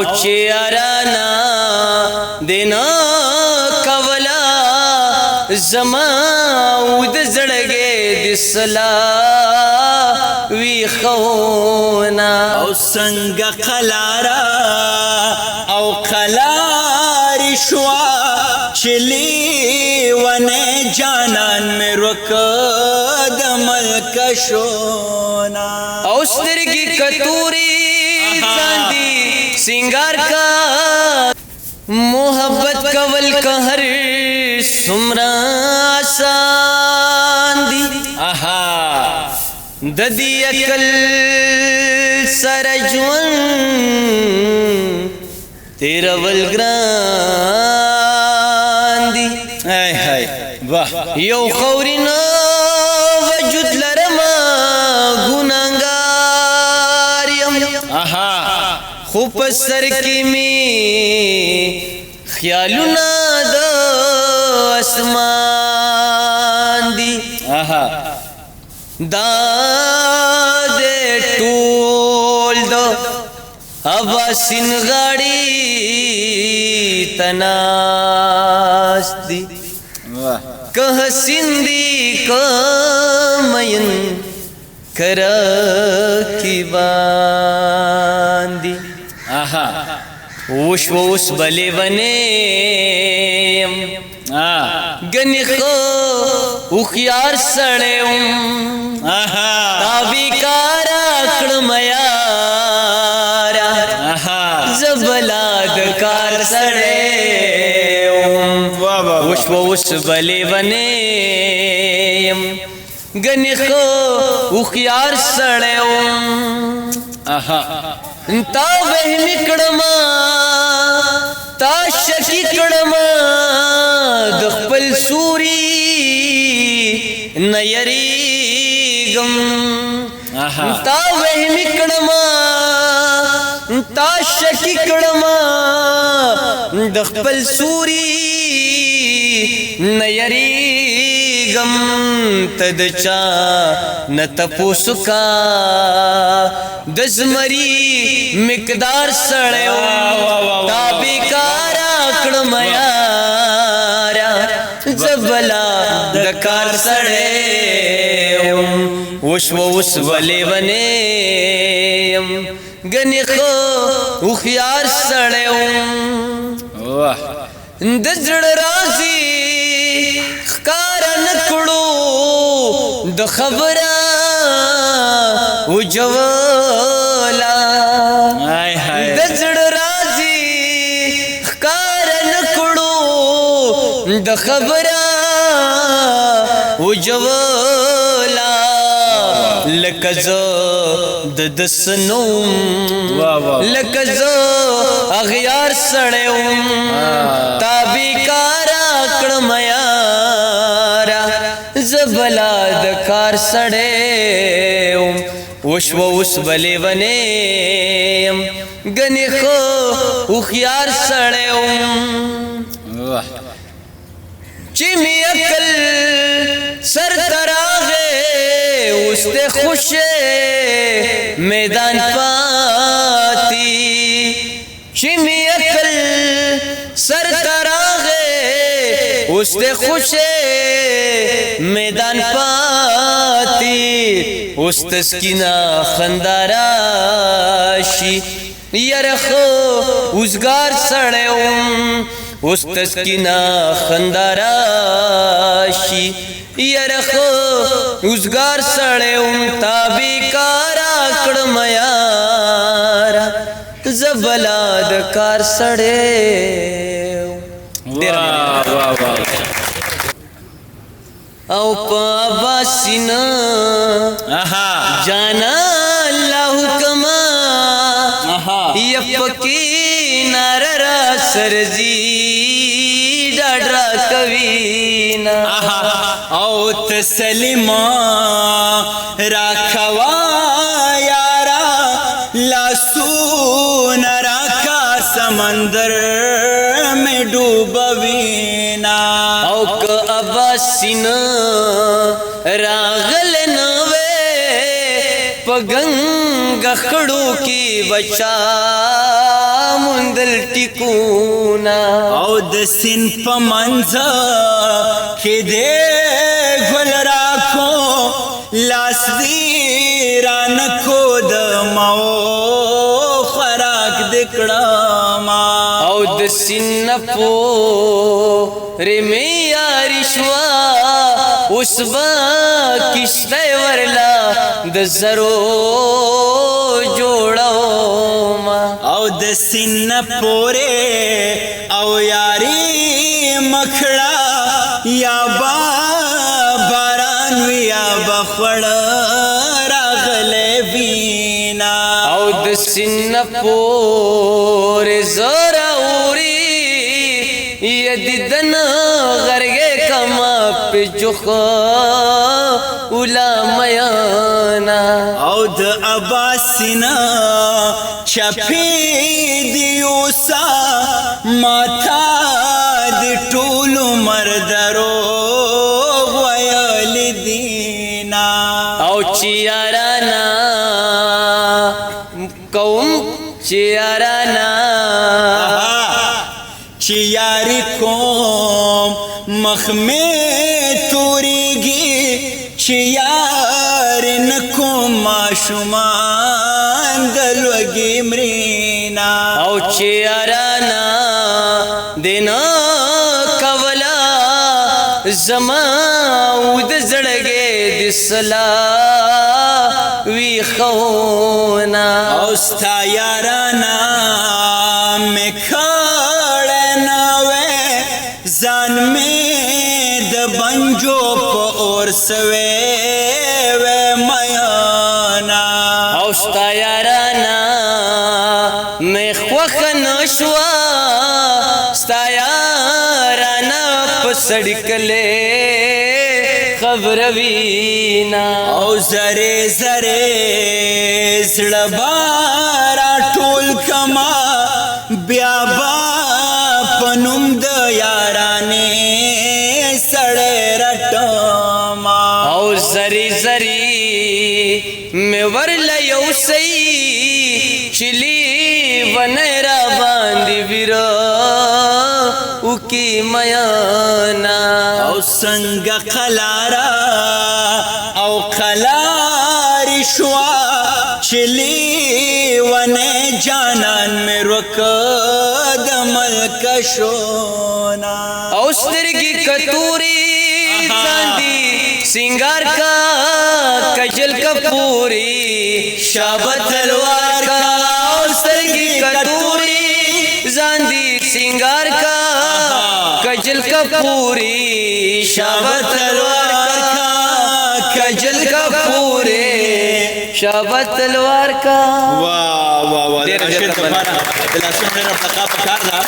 چیارانا دینا کولا زما ود زړګې د صلا وی خونا او څنګه قلارا او قلار شوا چلی ونه جانان مې رک د ملک شونا او سترګې کتوري چاندي سنگار کا محبت کول कहर سمرا آسان دی ددی عقل سرجون تیرا ولگران دی یو خورینا وجود لرما گناہگار یم خوب سر کی می خیالونا دا اسمان دی دا دے ٹول دا اباسین غاڑی تناس دی کہ سندی کہ مین کرکی باندی وش ووس بلے ونیم گنی خو اخیار سڑیم تابی کارا کڑمیارا زبلا دکار سڑیم وش ووس بلے ونیم گنی خو اخیار سڑیم تا وہمی کڑما تا شکی کڑما دخپل سوری نیریگم تا وہمی کڑما تا شکی کڑما دخپل سوری نیریگم تدچا نتپوسکا دزمری مقدار سڑیو تابی کارا کڑمیارا زبلا دکار سڑیو وش ووس ولی ونیم گنی خو اخیار سڑیو دزڑ رازی خکارا نکڑو د خبرہ وجولا دزڑ رازی خکار نکڑو د خبرہ وجولا لکزو د دسنوم لکزو اغیار سڑیوم تابی کارا کڑمیارا زبلا دکار سڑیوم وش ووس بلے ونیم گنی خو اخیار سڑیوم چی می اکل سر تراغے استے خوش میدان پاتی چی می اکل سر تراغے استے خوش میدان پاتی اس تسکینہ خنداراشی یرخو ازگار سڑیوم اس تسکینہ خنداراشی یرخو ازگار سڑیوم تابی کارا کڑمیارا زبلا دکار سڑیوم او پا سینا جانا اللہ کما یپکی نارا سرزی ڈاڈرا کوینا او تسلیما راکھوا یارا لاسون راکھا سمندر میں ڈوبوینا او که اباسینا راغل نوے پگنگ خڑو کی بچا دل ټیکونا او د سین په منځ کې دې ګل راکو لاس دې رانکو د ماو خوراک دې کړما او د سین پورې مې یاري شوه اوس به کشته ورله د زرو جوړومه او د سین پورې او یاري مکړه یا با باران وي یا بخړ راغلی وینا او د سین پورې زرا اوري یدیدن غرګې کما په جوخه اولا میانا او د اباسینا چپی دیوسا ماتا دی ټولو مردرو ویل دینا او چیارانا قوم چیارانا چی یاری کوم مخمی توریگی چی یاری نکوم ماشومان دلوگی مرینا او چیارانا دینا کولا زما ود زړګې د سلا وی خونا او ستا یارانا مکھړ ځان می د بنجو په اور سوي و میانا او ستا یارانا مې خوخ نشوا ستا یارانا په سړکلې خبر وینا او زره زره زړه بارا ټول کما بیا با پنوم د یارانې سړې رټما او زری زری مې ورل یو سي چلی ونه را باندې ویرا او کی میانا او څنګه قلارا او قلاری شوا چلی ونه جانان مې رک د ملک شونا او سترګي کتوري ځاندي سنگار کا کجل کپوري شابت تلوار کا او سترګي کتوري ځاندي سنگار کا کجل کپوري شابت تلوار کا کجل کپوري شابت تلوار کا واہ واہ واہ راشد کمانا دلاسون میرا پکا پکار دا